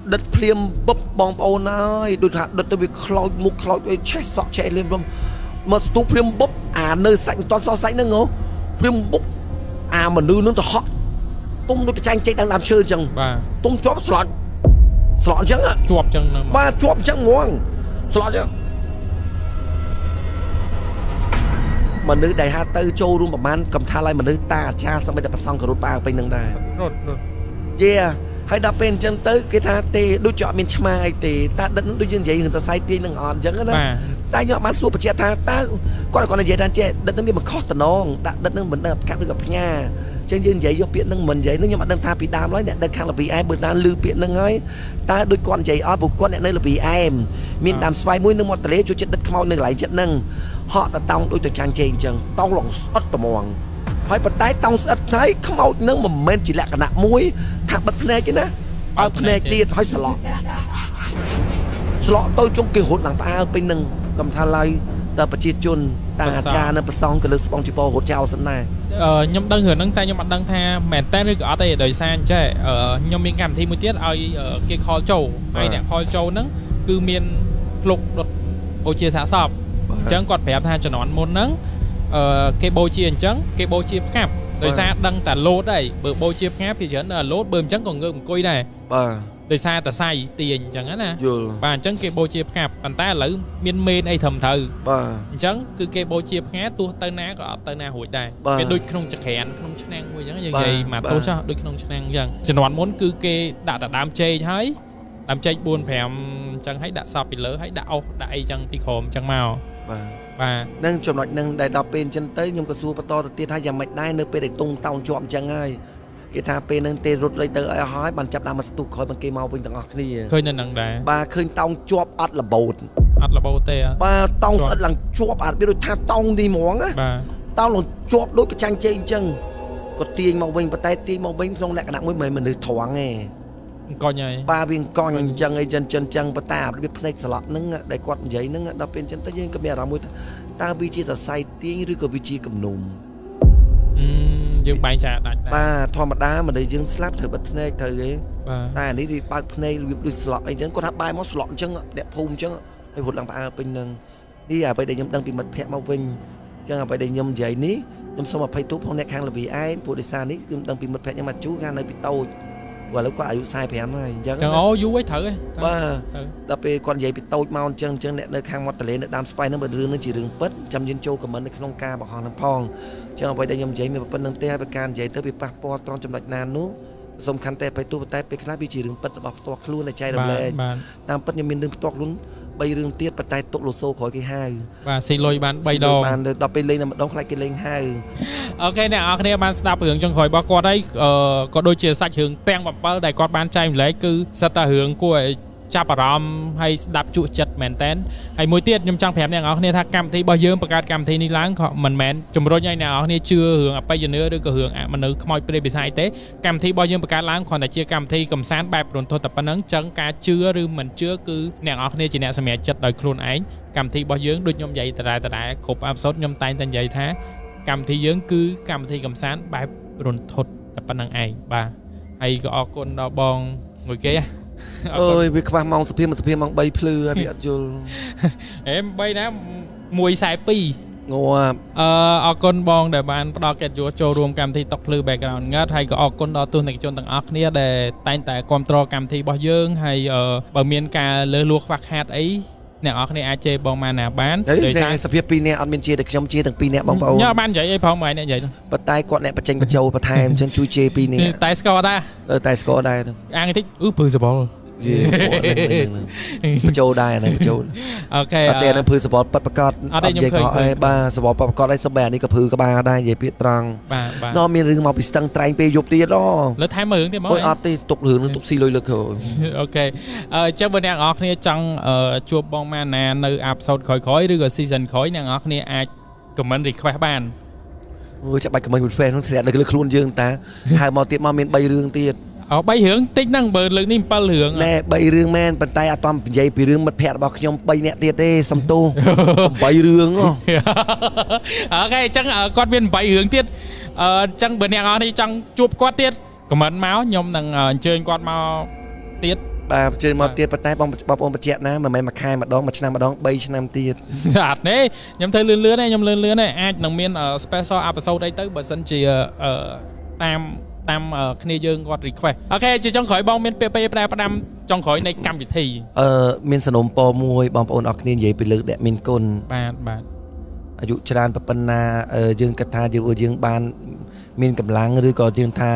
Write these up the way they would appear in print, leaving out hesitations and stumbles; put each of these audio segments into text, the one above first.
đứt phim bấp bong bầu này đôi thà đứt tôi bị khói mục khói tôi chết sọ chạy lên luôn mà tu phim bấp nơi sạch toàn so sánh nữa ngó phim bấp mà nữ nó to hot tung nó tranh chạy đang làm chơi chẳng tung chóp slot chẳng à chóp chẳng ba chóp chẳng ngon slot chứ mà nữ đại ha tư châu luôn mà man cầm tha lại mà nữ ta cha xong bây giờ xong cả rốt ba bên nâng đài yeah hay đạp bên chân tới cái tha tê đôi chọn miền chmai tê ta đẫn đôi chân vậy hơn ta sai tê nâng on chẳng đó ta nhọ man suốt bạch tha ta còn là vậy đàn trẻ đẫn nó bị mà khó tận non đã đẫn nó mình đập cặp với gặp nhà chân dương vậy do biển nâng mình vậy nó nhưng mà đâm tha bị đam nói nè đâm khang là bị ai bữa nay lư biển nâng ấy ta đôi con vậy ở một con này nơi là bị em miền đam xoay mũi nâng một tele cho chết đất mau nâng lại chết nâng họ ta tông đôi từ trang trên chân tông lòng ớt tò mòn hỏi bật tay tông ớt thấy không mau nâng mà men chỉ là cái nạp muối thằng bật này chứ nè ở này tiền hỏi slot tôi trong kỳ hụt làm ba bên nâng cầm tha lai ta bật chia chun ta cha nó bật xong cái lực bóng chụp hụt trao sân này nhom đăng hưởng đăng tay nhom mặt đăng tha mền tay nó ở đây đời san chứ nhom miền cam thi một tiết ở cái kho trâu ai nè kho trâu nắng cứ miền lục đột ô chia xã sọp chẳng còn phải tha cho nó môn nắng cái bôi chia trắng cái bôi chia cạp đời xa đăng tả lốt đây bờ bôi chia cạp thì chẳng là lốt bơm trắng còn ngược một cối này đời xa ta sai tiền chẳng á nè bà trắng cái bôi chia cạp bàn ta lỡ miên mên ai thầm thờ trắng cứ cái bôi chia cạp tu tơ ná có tơ ná hụi đây cái đôi không chặt hẹn không chức năng như chẳng như vậy mà tôi cho đôi không chức năng chẳng cho nó muốn cứ cái đã đam chê thấy đam chê buồn phèm chẳng thấy đã sập bị lỡ thấy đạo đại chẳng bị khom chẳng màu và nâng chụp lại nâng đại đọc bên chân tới nhưng có xu to tiền hai dòng mạch đai nơi bên để tung tàu chọn chẳng ai cái thà bên nâng tê rút lấy tới ai hỏi bàn chập đam mà tụt khỏi bằng cây màu bên tầng ngọc này khơi nên nâng đá ba khơi tàu chọp ắt là bột tê ba tàu sẽ là chọp ắt biết đôi tha tàu đi món á tàu là chọp đôi cái trang trên chân có tiền màu bên và tay tiền màu bên không lại cái nặng mới mình được thoáng nghe coi nhảy ba viên con chân ấy chân và ta biết play slot nâng đại quạt giấy nâng đọc bên chân tới những cái mẹ làm môi ta bị chia là sai tiếng rồi có bị chia cầm nùm dương bay xa ba thò mặt đá mà để dương slap thời bật play thời ấy ta này thì ba play được slot ấy chân có tháp bay món slot chân đẹp phun chân hay vụt làm ba bên nâng đi à bây giờ nhom đang bị mật phèn mau vinh chân à bây giờ nhom giấy ní nhom xong mà pay tốt không nè khang là vì ai phụ để xa ní đang bị mật phèn nhưng mà chú gan nơi bị tàu và lúc có ai sai phèn này chẳng ó vú ấy thử ba đập về con giấy bị tàu mau chân chân nè nơi khang mọt lên đam spy nó bật rương nó chỉ rương pet trăm viên châu cầm mình không ca bọc hòn phong chân bây giờ nhom giấy mình bên nâng teไปการgiấy tới bị passport ตอนจำหน่ายนานนู้สมคัญแต่ไปตู้แต่ไปคณะวิจิร bật bọc ตัวครูในใจดำเลยตาม bật ยังมี ตัวลุ้น bay រឿង ទៀត បតែ ទុក លូសូ ក្រោយ គេ ហៅ បាទ ស៊ី លុយ បាន 3 ដង បាន ដល់ ពេល លេង ម្ដង ខ្លាច គេ លេង ហៅ អូខេ អ្នក នរ គ្នា បាន ស្ដាប់ រឿង ចុង ក្រោយ របស់ គាត់ ហើយ ក៏ ដូច ជា សាច់ រឿង ទាំង 7 ដែល គាត់ បាន ចែកម្លែក គឺ សិត តែ រឿង គួរ ចាប់ អារម្មណ៍ ហើយ ស្ដាប់ ជក់ ចិត្ត មែនតើ ហើយ មួយ ទៀត ខ្ញុំ ចង់ ប្រាប់ អ្នក នរ គ្នា ថា កម្មវិធី របស់ យើង បង្កើត កម្មវិធី នេះ ឡើង ក៏ មិន មែន ជំរុញ ឲ្យ អ្នក នរ គ្នា ជឿ រឿង អបិយនឿ ឬ ក៏ រឿង អមនុស្ស ខ្មោច ព្រាយ បិសាច ទេ កម្មវិធី របស់ យើង បង្កើត ឡើង គ្រាន់តែ ជា កម្មវិធី កំសាន្ត បែប រន្ធត់ តែ ប៉ុណ្ណឹង ចឹង ការ ជឿ ឬ មិន ជឿ គឺ អ្នក នរ គ្នា ជា អ្នក សម្រេច ចិត្ត ដោយ ខ្លួន ឯង កម្មវិធី របស់ យើង ដូច ខ្ញុំ និយាយ ដដែល គ្រប់ អេផ isode ខ្ញុំ តែង តែ និយាយ ថា កម្មវិធី យើង គឺ កម្មវិធី កំសាន្ត បែប រន្ធត់ តែ ប៉ុណ្ណឹង ឯង បាទ ហើយ ក៏ អរគុណ ដល់ បង មួយ គេ ơi vì các mong sập phim mong bay phư bị chul em bay ná 142 ngô អរគុណ បង ដែល បាន ផ្ដល់ កិត្តិយស ចូល រួម កម្មវិធី តុកភ្លឺ background ងឹត ហើយ ក៏ អរគុណ ដល់ ទស្សនិកជន ទាំង អស់ គ្នា ដែល តែង តែ គ្រប់គ្រង កម្មវិធី របស់ យើង ហើយ បើ មាន ការ លើសលួស ខ្វះខាត អី អ្នក អរ គ្នា អាច ជេរ បង បាន ណា បាន ដោយ សារ សភាព 2 នាក់ អត់ មាន ជេរ តែ ខ្ញុំ ជេរ ទាំង 2 នាក់ បង ប្អូន ញ៉ាំ បាន និយាយ អី ផង មក អ្នក និយាយ ប៉ុន្តែ គាត់ អ្នក បញ្ចេញ បញ្ចូល បន្ថែម ចឹង ជួយ ជេរ 2 នាក់ តែ ស្គាល់ ដែរ តែ ស្គាល់ ដែរ អាង តិច principal បញ្ចូល ដែរ ណា បញ្ចូល អូខេ អត់ ទេ នឹង principal ប៉ាត់ ប្រកាស អត់ និយាយ ខុស អី បាទ សបប៉ាត់ ប្រកាស អី សម្បែនេះ ក៏ ភឺ ក្បាល ដែរ និយាយ ពាក្យ ត្រង់ បាទ បាទ នោះ មាន រឿង មក ពី ស្ទឹង ត្រែង ពេល យប់ ទៀត លើ ថែម រឿង ទៀត មក អត់ ទេ ទុក រឿង នឹង ទុក ស៊ី លុយ លើក អូខេ ចឹង បើ អ្នក នរ គ្នា ចង់ ជួប បង ម៉ាណា នៅ episode ក្រោយៗ ឬ ក៏ season ក្រោយ អ្នក នរ គ្នា អាច comment request បាន អូ ចាំ បាច់ comment មួយ fan នោះ ធ្លាក់ នៅ លើ ខ្លួន យើង តា ហៅ មក ទៀត មក មាន 3 រឿង ទៀត 3 រឿង តិច ហ្នឹង បើ លើក នេះ 7 រឿង ណែ 3 រឿង មែន ប៉ុន្តែ អត់ ទាន់ និយាយ ពី រឿង មិត្តភក្តិ របស់ ខ្ញុំ 3 នាក់ ទៀត ទេ សំទោស 8 រឿង អូខេ ចឹង គាត់ មាន 8 រឿង ទៀត ចឹង បើ អ្នក នរ គ្នា ចង់ ជួប គាត់ ទៀត comment មក ខ្ញុំ នឹង អញ្ជើញ គាត់ មក ទៀត បាទជឿមកទៀតប៉ុន្តែបងប្អូនបញ្ជាក់ណាមិនមែនមួយខែម្ដងមួយឆ្នាំម្ដង3ឆ្នាំទៀត អត់ទេខ្ញុំធ្វើលឿនៗទេខ្ញុំលឿនៗទេអាចនឹងមាន special episode អីទៅបើសិនជាតាមគ្នាយើងគាត់ request អូខេជាចុងក្រោយបងមានពាក្យពេចន៍ផ្ដាំចុងក្រោយនៃកម្មវិធីមានសំណុំពរមួយបងប្អូនអរគ្នានិយាយពីលើកដែលមានគុណបាទអាយុច្រើនប៉ុណ្ណាយើងគិតថាយើងបានមានកម្លាំងឬក៏យើងថា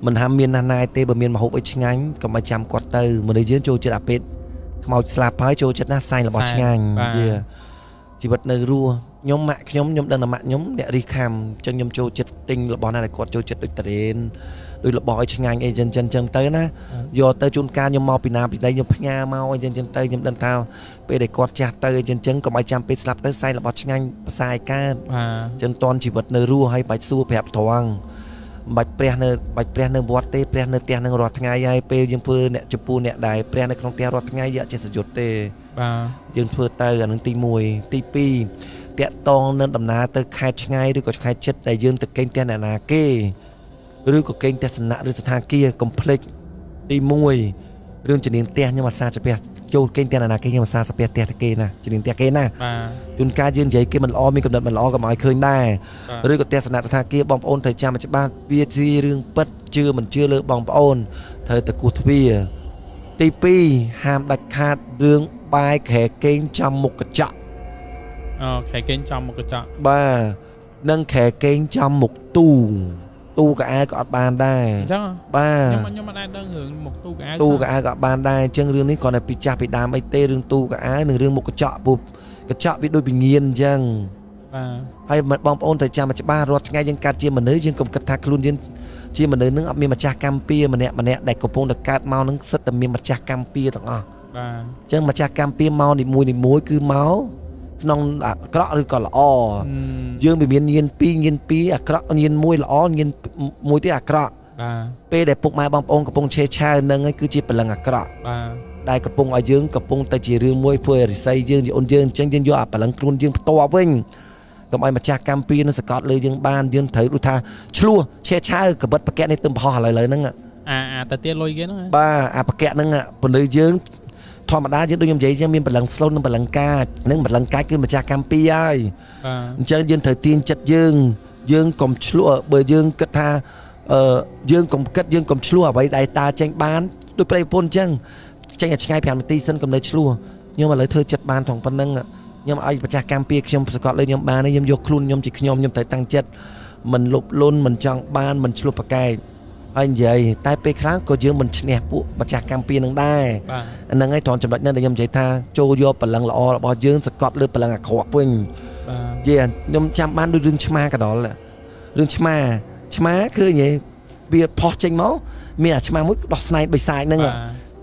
មិនហាមមានណាស់ណាយទេបើមានមហូបអីឆ្ងាញ់កុំឲ្យចាំគាត់ទៅមនុស្សយើងចូលចិត្តអាពេតខ្មោចស្លាប់ហើយចូលចិត្តណាស់សែងរបស់ឆ្ងាញ់ជីវិតនៅរស់ខ្ញុំម៉ាក់ខ្ញុំដឹងថាម៉ាក់ខ្ញុំអ្នករីខំអញ្ចឹងខ្ញុំចូលចិត្តទិញរបស់ណាដែលគាត់ចូលចិត្តដូចតារ៉េនដូចរបស់ឲ្យឆ្ងាញ់អីចឹងទៅណាយកទៅជួនកាលខ្ញុំមកពីណាពីដីខ្ញុំផ្ញើមកអីចឹងទៅខ្ញុំដឹងថាពេលដែលគាត់ចាស់ទៅអីចឹងកុំឲ្យចាំពេលស្លាប់ទៅសែងរបស់ឆ្ងាញ់ផ្សាយកើតចឹងតន់ជីវិតនៅរស់ហើយបាច់សួរប្រាប់ត្រង់បាច់ព្រះនៅវត្តទេព្រះនៅផ្ទះនឹងរាល់ថ្ងៃហើយពេលយើងធ្វើអ្នកចំពោះអ្នកដែលព្រះនៅក្នុងផ្ទះរាល់ថ្ងៃយើងអត់ចេះសយុទ្ធទេយើងធ្វើទៅអានឹងទី1ទី2តាក់តងនឹងដំណើរទៅខេត្តឆ្ងាយឬក៏ខេត្តជិតដែលយើងទៅកេងផ្ទះអ្នកណាគេឬក៏កេងទស្សនៈឬស្ថានភាពកុំភ្លេចទី1រឿងជំនាញផ្ទះខ្ញុំអាសាស្ពះចូលកេងផ្ទះអ្នកណាគេខ្ញុំអាសាស្ពះផ្ទះគេណាជំនាញផ្ទះគេណាជួនកាលយើងនិយាយគេមិនល្អមានកំណត់មិនល្អក៏មកឲ្យឃើញដែរឬក៏ទស្សនៈស្ថានភាពបងប្អូនត្រូវចាំច្បាស់វាជារឿងពិតជឿមិនជឿលើបងប្អូនត្រូវតែគោះទ្វារទី2ហាមដាច់ខាតរឿងបាយខែកេងចំមុខកញ្ចក់ខែកេងចំមុខកញ្ចក់បាទនិងខែកេងចំមុខទូកៅអៅក៏អត់បានដែរអញ្ចឹងបាទខ្ញុំមិនដែរដឹងរឿងមុខទូកៅអៅក៏អត់បានដែរអញ្ចឹងរឿងនេះគ្រាន់តែពីចាស់ពីដើមអីទេរឿងទូកៅអៅនិងរឿងមុខកញ្ចក់ពុបកញ្ចក់វាដូចវិញ្ញាណអញ្ចឹងបាទហើយបងប្អូនត្រូវចាំច្បាស់រាល់ថ្ងៃយើងកើតជាមនុស្សយើងកុំគិតថាខ្លួនយើងជាមនុស្សនឹងអត់មានម្ចាស់កម្មពៀម្នាក់ដែលកំពុងតែកើតមកនឹងសិតតែមានម្ចាស់កម្មពៀទាំងអស់បាទអញ្ចឹងម្ចាស់កម្មពៀមកនីមួយគឺមកក្នុងអាក្រក់ឬក៏ល្អយើងមានញៀន2ញៀន2អាក្រក់ញៀន1ល្អញៀន1ទៀតអាក្រក់បាទពេលដែលពុកម៉ែបងប្អូនកំពុងឆេឆាវនឹងគឺជាបលឹងអាក្រក់បាទដែលកំពុងឲ្យយើងកំពុងតែជារឿងមួយធ្វើឲ្យរិស័យយើងអូនយើងអញ្ចឹងយើងយកអាបលឹងខ្លួនយើងផ្ទាល់វិញកុំឲ្យម្ចាស់កម្មពីនឹងសកត់លើយើងបានយើងត្រូវដូចថាឆ្លោះឆេឆាវកបិតប្រកែកនេះទៅបោះឥឡូវហ្នឹងទៅទៀតលុយគេហ្នឹងបាទអាប្រកែកហ្នឹងពលឺយើងធម្មតាយើងដូចខ្ញុំនិយាយយើងមានបលឹងស្លូននិងបលឹងកាចនឹងបលឹងកាចគឺម្ចាស់កម្មពីហើយអញ្ចឹងយើងត្រូវទាញចិត្តយើងកុំឆ្លោះបើយើងគិតថាយើងកុំគិតយើងកុំឆ្លោះអ្វីដែលតាចេញបានដូចប្រេពន្ធអញ្ចឹងចេញឲ្យឆ្ងាយ5នាទីសិនកុំនៅឆ្លោះខ្ញុំឥឡូវធ្វើចិត្តបានត្រង់ប៉ុណ្្នឹងខ្ញុំឲ្យម្ចាស់កម្មពីខ្ញុំសកត់លើខ្ញុំបានខ្ញុំយកខ្លួនខ្ញុំជាខ្ញុំត្រូវតាំងចិត្តមិនលុបលុនមិនចង់បានមិនឆ្លោះប្រកែកហើយនិយាយតែពេលខ្លះក៏យើងមិនឈ្នះពួកម្ចាស់កម្មពីនឹងដែរហ្នឹងហើយត្រង់ចំណុចហ្នឹងដែលខ្ញុំនិយាយថាចូលយកបលឹងល្អរបស់យើងសកត់លើបលឹងអាក្រក់វិញយេខ្ញុំចាំបានដូចរឿងឆ្មាកដលរឿងឆ្មាគឺនិយាយវាផុសចេញមកមានអាឆ្មាមួយដោះស្នែងបិសាចហ្នឹង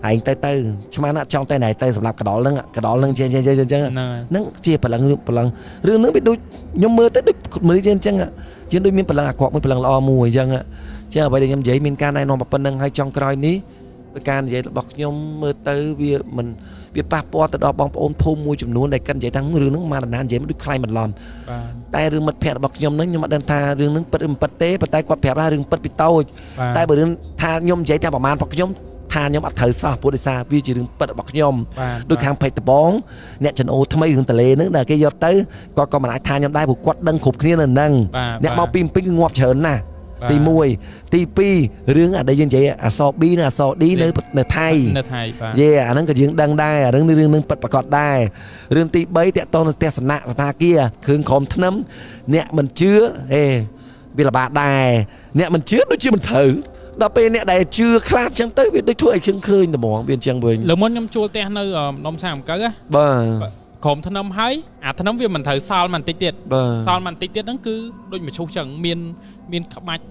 ឯងទៅឆ្មាណាត់ចង់ទៅណែទៅសម្រាប់កដលហ្នឹងចេះហ្នឹងជាបលឹងរឿងហ្នឹងវាដូចខ្ញុំមើលទៅដូចមើលយើងអញ្ចឹងយើងដូចមានបលឹងអាក្រក់មួយបលឹងល្អមួយអញ្ចឹងចឹងអ្វីដែលខ្ញុំនិយាយមានការណែនាំប៉ុណ្្នឹងហើយចុងក្រោយនេះដោយការនិយាយរបស់ខ្ញុំមើលទៅវាប៉ះពាល់ទៅដល់បងប្អូនភូមិមួយចំនួនដែលកិននិយាយថារឿងហ្នឹងមកណានិយាយដូចខ្លាញ់បន្លំតែរឿងមិត្តភ័ក្តិរបស់ខ្ញុំហ្នឹងខ្ញុំអត់ដឹងថារឿងហ្នឹងពិតឬមិនពិតទេប៉ុន្តែគាត់ប្រាប់ថារឿងពិតពីតូចតែបើរឿងថាខ្ញុំនិយាយថាប្រមាណរបស់ខ្ញុំថាខ្ញុំអត់ត្រូវសោះព្រោះដោយសារវាជារឿងពិតរបស់ខ្ញុំដូចខាងពេជ្រតបងអ្នកចនអូថ្មីរឿងតលេហ្នឹងដែលគេយកទៅគាត់ក៏មិនអាចថាខ្ញុំដែរព្រោះគាត់ដឹងគ្រប់គ្នានៅហ្នឹងអ្នកមកពីពេញគឺងាប់ច្រើនណាស់ទី1ទី2រឿងអាដែលយើងនិយាយអក្សរ B និងអក្សរ D នៅថៃបាទយេអាហ្នឹងក៏យើងដឹងដែរអារឿងនឹងពិតប្រកបដែររឿងទី3តកតងនឹងទស្សនៈស្ថាគារគ្រឿងក្រមថ្នាំអ្នកមិនជឿវាលបាដែរអ្នកមិនជឿដូចជាមិនត្រូវដល់ពេលអ្នកដែលជឿខ្លាចចឹងទៅវាដូចធ្វើឲ្យជឹងឃើញត្មងវាអញ្ចឹងវិញលើមុនខ្ញុំជួលផ្ទះនៅម្ដុំឆាអំកើបាទក្រុមថ្នាំហើយអាថ្នាំវាមិនត្រូវសល់បន្តិចទៀតសល់បន្តិចទៀតហ្នឹងគឺដូចមឈូសចឹងមានក្បាច់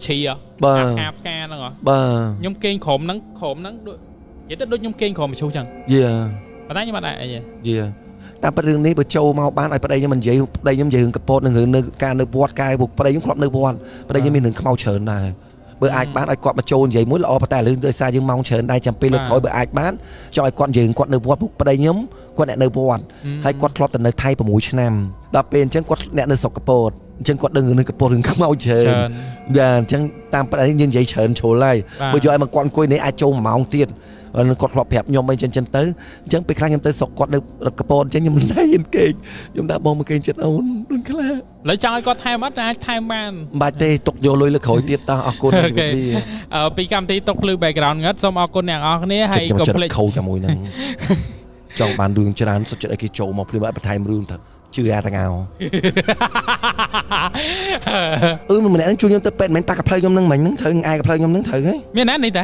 ឈីផ្កាហ្នឹងហ៎ខ្ញុំគេងក្រុមហ្នឹងដូចនិយាយទៅដូចខ្ញុំគេងក្រុមមឈូសចឹងប៉ុន្តែខ្ញុំអត់ដែរអីទេតែប្ររឿងនេះបើចូលមកបានឲ្យប្តីខ្ញុំមិននិយាយប្តីខ្ញុំនិយាយរឿងកពតនឹងរឿងនៅការនៅវត្តកាយពួកប្តីខ្ញុំគ្រាប់នៅវត្តប្តីខ្ញុំមានរឿងខ្មៅច្រើនដែរបើអាចបានឲ្យគាត់មកចូលនិយាយមួយល្អប៉ុន្តែឥឡូវដោយសារយើងម៉ោងច្រើនដែរចាំពេលលើកក្រោយបើអាចបានចង់ឲ្យគាត់យើងគាត់នៅវត្តពួកប្តីខ្ញុំគាត់អ្នកនៅវត្តហើយគាត់ធ្លាប់តែនៅថៃ6ឆ្នាំដល់ពេលអញ្ចឹងគាត់អ្នកនៅស្រុកកពតអញ្ចឹងគាត់ដឹងរឿងកពតរឿងខ្មៅច្រើនបាទអញ្ចឹងតាមប្តីយើងនិយាយច្រើនជ្រុលហើយបើយកឲ្យមកគាត់អង្គុយនេះអាចចូល1ម៉ោងទៀត គាត់ធ្លាប់ប្រាប់ខ្ញុំអីចឹងទៅអញ្ចឹងពេលខ្លះខ្ញុំទៅស្រុកគាត់នៅកពតអញ្ចឹងខ្ញុំមិនដែរហ៊ានគេខ្ញុំដាក់បងមកគេចិត្តអូនដូចខ្លះ ឥឡូវចង់ឲ្យគាត់ថែមអត់អាចថែមបាន បាច់ទេទុកយកលុយលើក្រោយទៀតតោះអរគុណ ពីកម្មវិធីទុកភ្លឺ background ងឹតសូមអរគុណអ្នកនរគ្នាហើយកុំភ្លេច ខូចជាមួយនឹងចង់បានរឿងច្រើនសុខចិត្តឲ្យគេចូលមកភ្លាមឲ្យបន្ថែមរឿងទៅជឿអាទាំងអោម្នាក់ហ្នឹងជួយខ្ញុំទៅពេទ្យមិនប៉ះកាផ្លូវខ្ញុំហ្នឹងមិញហ្នឹងត្រូវអាយកាផ្លូវខ្ញុំហ្នឹងត្រូវហើយ មានណានេះតា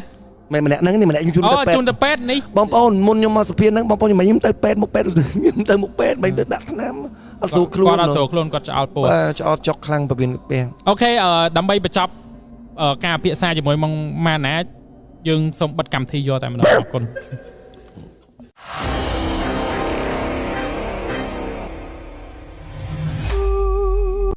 ម្នាក់ហ្នឹងនេះម្នាក់ជួយទៅពេទ្យ ជួនទៅពេទ្យនេះ បងប្អូនមុនខ្ញុំមកសុភាហ្នឹងបងប្អូនខ្ញុំទៅពេទ្យមកពេទ្យខ្ញុំទៅមុខពេទ្យមិនទៅដាក់ថ្នាំអត់ស្រួលខ្លួន គាត់អត់ស្រួលខ្លួនគាត់ឆ្អោតពោះ ឆ្អោតចុកខ្លាំងពវៀនពេះ អូខេដើម្បីបញ្ចប់ការពិភាក្សាជាមួយម៉ាណាយើងសូមបិទកម្មវិធីយកតែម្ដងអរគុណ